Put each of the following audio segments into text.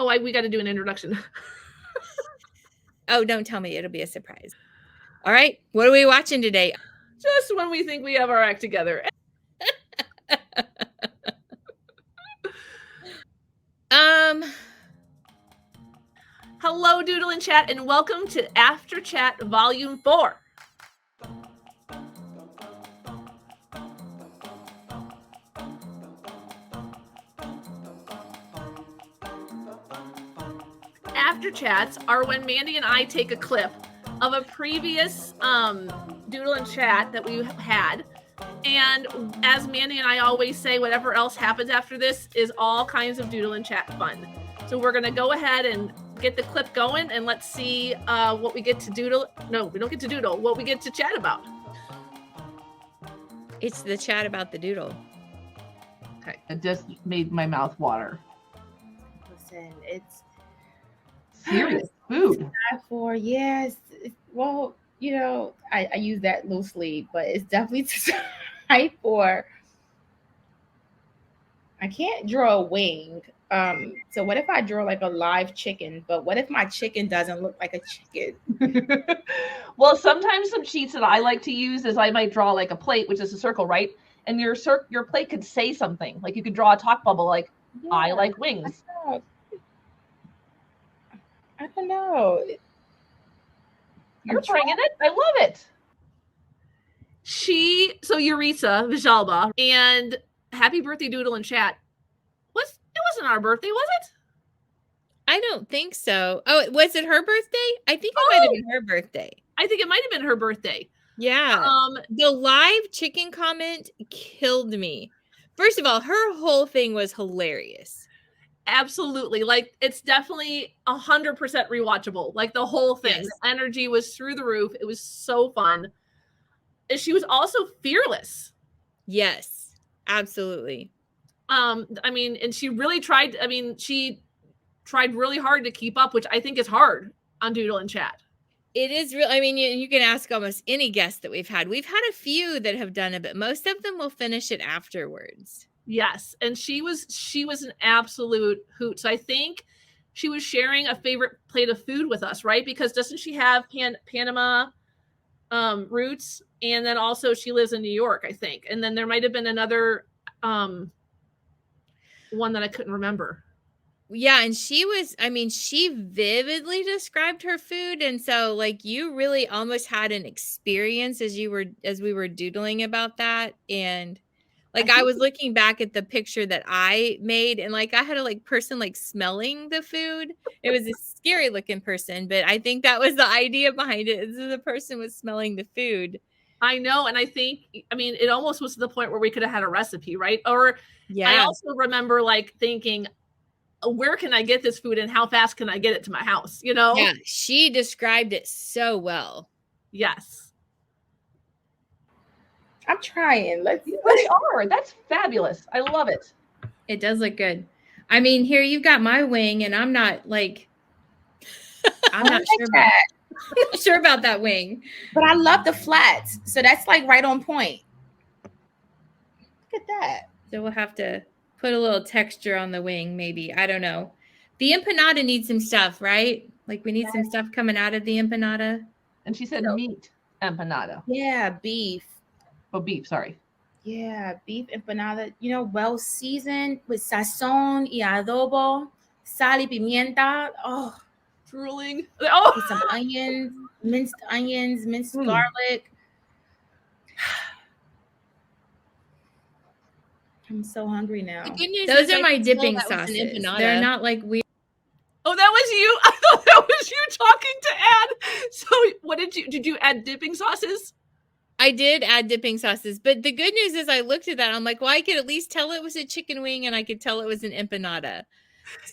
Oh, we got to do an introduction. Oh, don't tell me. It'll be a surprise. All right. What are we watching today? Just when we think we have our act together. Hello, Doodle and Chat, and welcome to After Chat Volume 4. After chats are when Mandi and I take a clip of a previous Doodle and Chat that we had. And as Mandi and I always say, whatever else happens after this is all kinds of Doodle and Chat fun. So we're going to go ahead and get the clip going, and let's see what we get to doodle. No, we don't get to doodle. What we get to chat about. It's the chat about the doodle. Okay. It just made my mouth water. Listen, it's serious food. For yes, well, you know, I use that loosely, but it's definitely time for. I can't draw a wing. So what if I draw like a live chicken? But what if my chicken doesn't look like a chicken? Well, sometimes some sheets that I like to use is I might draw like a plate, which is a circle, right? And your plate could say something. Like you could draw a talk bubble like, yeah, I like wings. I don't know. You're bringing it. I love it. So Yaritza Villalba, and happy birthday, Doodle and Chat. It wasn't our birthday, was it? I don't think so. Oh, was it her birthday? I think it might have been her birthday. I think it might have been her birthday. Yeah. The live chicken comment killed me. First of all, her whole thing was hilarious. Absolutely. Like, it's definitely 100% rewatchable. Like, the whole thing. Yes. The energy was through the roof. It was so fun. And she was also fearless. Yes, absolutely. I mean, and she really tried. I mean, she tried really hard to keep up, which I think is hard on Doodle and Chat. It is real. I mean, you can ask almost any guest that we've had. We've had a few that have done it, but most of them will finish it afterwards. Yes, and she was an absolute hoot. So I think she was sharing a favorite plate of food with us, right? Because doesn't she have Panama roots, and then also she lives in New York, I think. And then there might have been another one that I couldn't remember. Yeah, and she vividly described her food, and so like you really almost had an experience as we were doodling about that. And like I was looking back at the picture that I made, and like I had a person like smelling the food. It was a scary looking person, but I think that was the idea behind it, is the person was smelling the food. I know, and I think, I mean, it almost was to the point where we could have had a recipe, right? Or yeah. I also remember like thinking, where can I get this food and how fast can I get it to my house? You know? Yeah, she described it so well. Yes. I'm trying. They are. That's fabulous. I love it. It does look good. I mean, here you've got my wing, and I'm not sure about that wing. But I love the flats. So that's like right on point. Look at that. So we'll have to put a little texture on the wing, maybe. I don't know. The empanada needs some stuff, right? Like we need some stuff coming out of the empanada. And she said meat empanada. Yeah, beef. Oh, beef, sorry. Yeah, beef empanada, you know, well seasoned with sazon y adobo, sal y pimienta. Oh, drooling. Oh, with some onions, minced garlic. I'm so hungry now. The good news those are my dipping sauces. They're not like weird. Oh, that was you. I thought that was you talking to add. So what did you add dipping sauces? I did add dipping sauces, but the good news is I looked at that. I'm like, well, I could at least tell it was a chicken wing, and I could tell it was an empanada.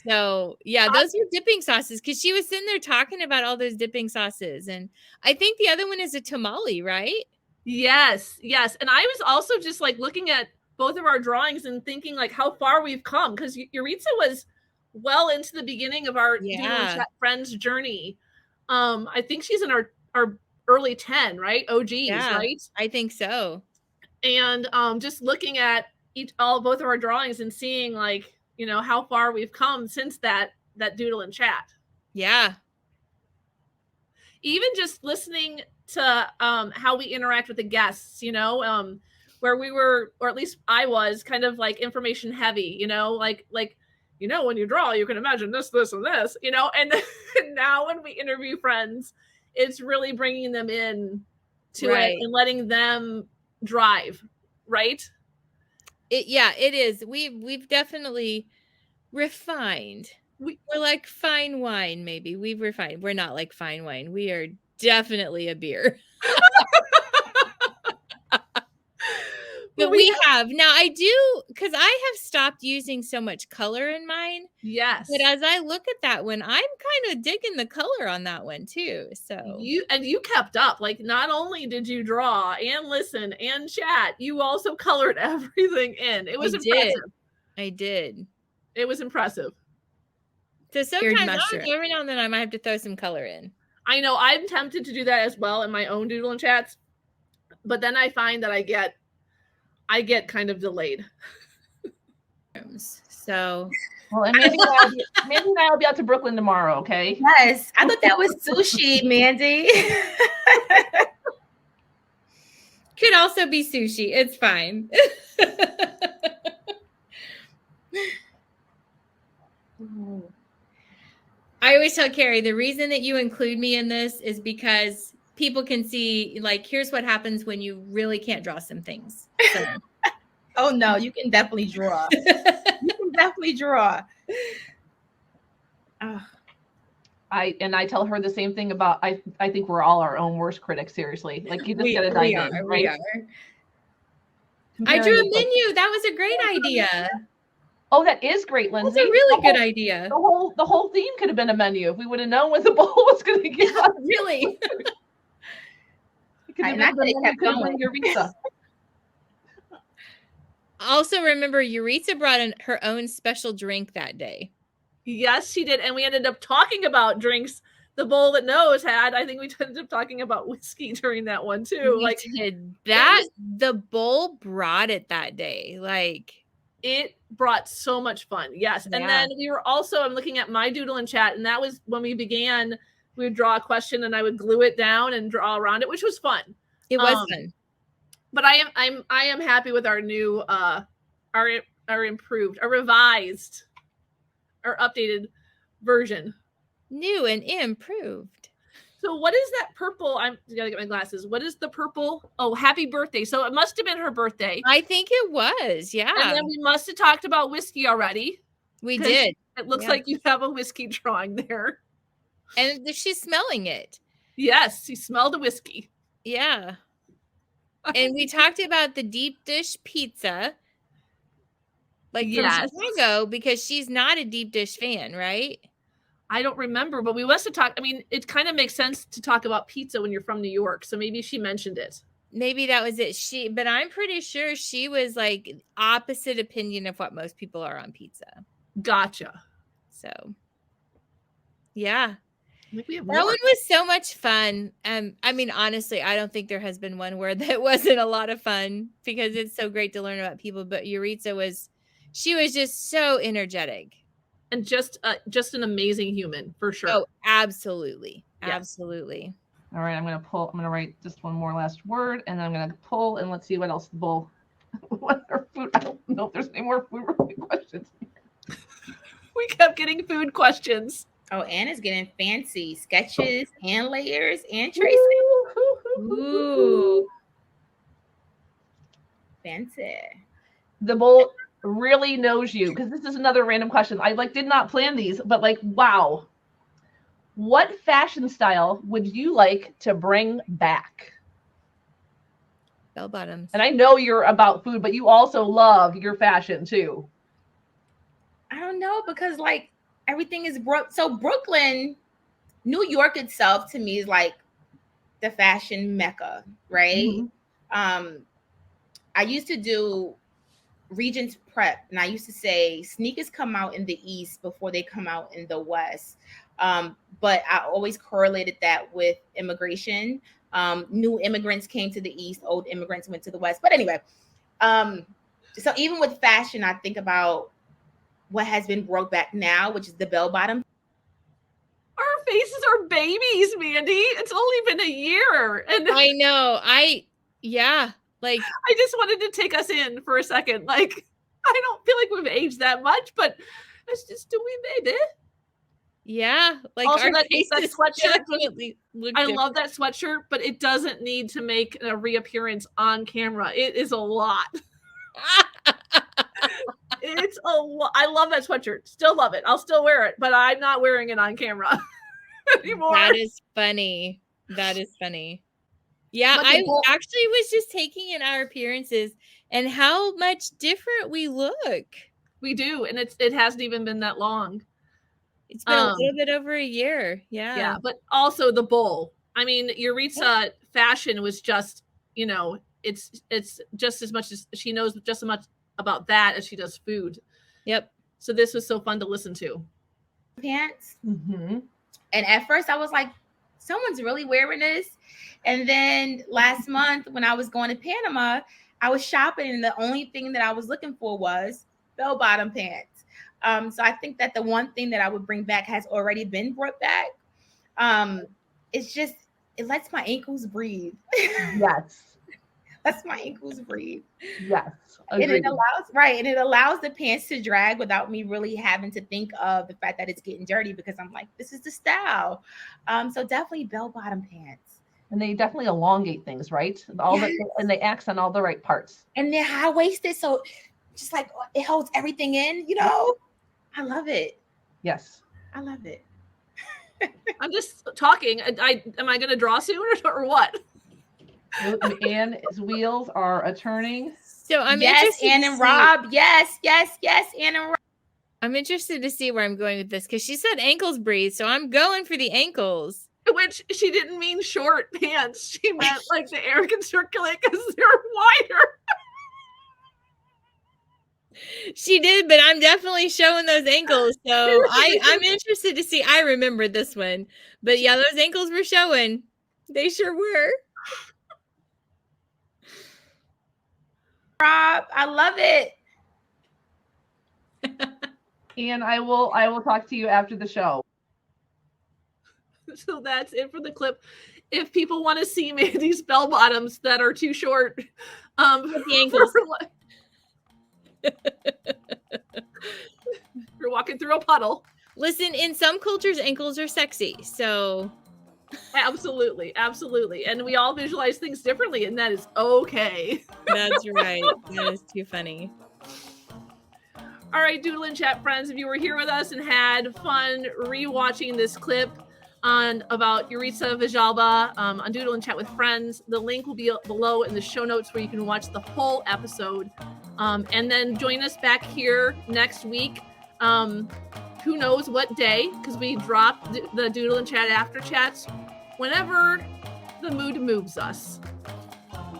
So yeah, those are dipping sauces, because she was sitting there talking about all those dipping sauces. And I think the other one is a tamale, right? Yes. And I was also just like looking at both of our drawings and thinking like how far we've come, because Yaritza was well into the beginning of our Doodle and Chat friends journey. I think she's in our early 10, right? OGs, right? I think so. And just looking at both of our drawings and seeing like, you know, how far we've come since that that Doodle and Chat. Yeah. Even just listening to how we interact with the guests, you know, where we were, or at least I was, kind of like information heavy, you know, like you know, when you draw, you can imagine this, this, and this, you know, and now when we interview friends, it's really bringing them in to it and letting them drive, right? It is. We've definitely refined. We're like fine wine, maybe. We've refined. We're not like fine wine. We are definitely a beer. But we have. Now I do, because I have stopped using so much color in mine. Yes. But as I look at that one, I'm kind of digging the color on that one too. So you kept up. Like, not only did you draw and listen and chat, you also colored everything in. It was impressive. I did. It was impressive. So sometimes every now and then I might have to throw some color in. I know I'm tempted to do that as well in my own Doodle and Chats, but then I find that I get kind of delayed. So, well, and Mandy and I will be out to Brooklyn tomorrow, okay? Yes. I thought that was sushi, Mandy. Could also be sushi. It's fine. I always tell Carrie, the reason that you include me in this is because people can see, like, here's what happens when you really can't draw some things. So. Oh no, you can definitely draw. You can definitely draw. I tell her the same thing about I think we're all our own worst critics, seriously. Like, you just gotta dive in, right? We are. I drew a menu. That was a great idea. Oh, that is great, Lindsay. That's a really good idea. The whole theme could have been a menu if we would have known what the bowl was going to give us. Really? It could have been Yaritza. Also, remember, Yaritza brought in her own special drink that day. Yes, she did. And we ended up talking about drinks. The bowl that Noah's had, I think we ended up talking about whiskey during that one too. The bowl brought it that day. Like, it brought so much fun. Yes. And then we were also, I'm looking at my Doodle and Chat, and that was when we began. We would draw a question and I would glue it down and draw around it, which was fun. It was fun. But I am happy with our new our improved, our revised, our updated version. New and improved. So what is that purple? I gotta get my glasses. What is the purple? Oh, happy birthday. So it must have been her birthday. I think it was, yeah. And then we must have talked about whiskey already. We did. It looks like you have a whiskey drawing there. And she's smelling it. Yes, she smelled the whiskey. Yeah. And we talked about the deep dish pizza. Like from Chicago, because she's not a deep dish fan, right? I don't remember, but we must have talked. I mean, it kind of makes sense to talk about pizza when you're from New York. So maybe she mentioned it. Maybe that was it. But I'm pretty sure she was like opposite opinion of what most people are on pizza. Gotcha. So, yeah. That one was so much fun. I mean, honestly, I don't think there has been one word that wasn't a lot of fun because it's so great to learn about people. But Yaritza was just so energetic. And just an amazing human, for sure. Oh, absolutely. Yes. Absolutely. All right, I'm going to write just one more last word, and then I'm going to pull, and let's see what else the bowl. What are food? I don't know if there's any more food questions. We kept getting food questions. Oh, Anna's getting fancy. Sketches, hand layers, and tracing. Ooh. Fancy. The bowl really knows you, because this is another random question. I did not plan these, but wow. What fashion style would you like to bring back? Bell bottoms. And I know you're about food, but you also love your fashion too. I don't know, because everything is so Brooklyn, New York itself to me is like the fashion mecca, right? Mm-hmm. I used to do Regents Prep, and I used to say sneakers come out in the East before they come out in the West. But I always correlated that with immigration. New immigrants came to the East, old immigrants went to the West. But anyway, so even with fashion, I think about what has been brought back now, which is the bell bottom. are babies, Mandy. It's only been a year. And I know. Like I just wanted to take us in for a second. Like, I don't feel like we've aged that much, but it's just doing baby. yeah, like Also, our that faces sweatshirt. definitely look I different. love that sweatshirt, but it doesn't need to make a reappearance on camera. It is a lot. It's a lot. I love that sweatshirt. Still love it. I'll still wear it, but I'm not wearing it on camera anymore. That is funny. That is funny. Yeah, But I the actually was just taking in our appearances and how much different we look. we do, and it hasn't even been that long. It's been a little bit over a year. Yeah. Yeah, but also the bowl. I mean, Yaritza fashion was just, you know, it's just as much as she knows just as much about that as she does food. Yep. So this was so fun to listen to. Pants. Mm-hmm. And at first I was like, someone's really wearing this. And then last month when I was going to Panama, I was shopping and the only thing that I was looking for was bell-bottom pants. So I think that the one thing that I would bring back has already been brought back. It's just, it lets my ankles breathe. Yes. Lets my ankles breathe. Yes. And Agreed. it allows the pants to drag without me really having to think of the fact that it's getting dirty because I'm like, this is the style. So definitely bell-bottom pants. And they definitely elongate things, right? And they accent all the right parts. And they're high-waisted, so just like it holds everything in, you know? I love it. Yes. I love it. I'm just talking. Am I going to draw soon or what? Anne's wheels are turning. So I'm yes, interested Anne to and see- Rob. Yes, Anne and Rob. I'm interested to see where I'm going with this because she said ankles breathe, so I'm going for the ankles. Which she didn't mean short pants. She meant like the air can circulate because they're wider. She did, but I'm definitely showing those ankles. So I'm interested to see. I remembered this one. But yeah, those ankles were showing. They sure were. Rob, I love it. And I will talk to you after the show. So that's it for the clip. If people want to see Mandy's bell bottoms that are too short, the ankles. You're walking through a puddle. Listen, in some cultures, ankles are sexy. So Absolutely. And we all visualize things differently, and that is okay. that's right. That is too funny. All right, Doodle and Chat friends, if you were here with us and had fun rewatching this clip about Yaritza Villalba on Doodle and Chat with Friends, the link will be below in the show notes where you can watch the whole episode. And then join us back here next week. Who knows what day, because we drop the Doodle and Chat after chats whenever the mood moves us.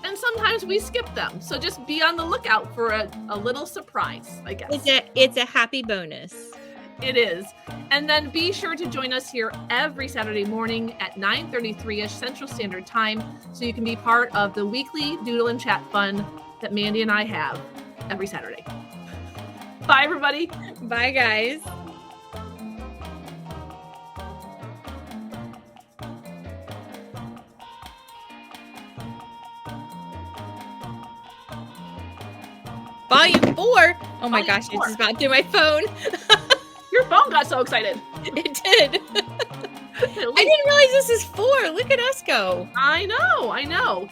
And sometimes we skip them. So just be on the lookout for a little surprise, I guess. It's a happy bonus. It is. And then be sure to join us here every Saturday morning at 9:33ish Central Standard Time so you can be part of the weekly Doodle and Chat fun that Mandi and I have every Saturday. Bye, everybody. Bye, guys. Volume 4. Oh my Volume gosh, 4. it's just about through my phone. Your phone got so excited. It did. I didn't realize this is 4. Look at us go. I know.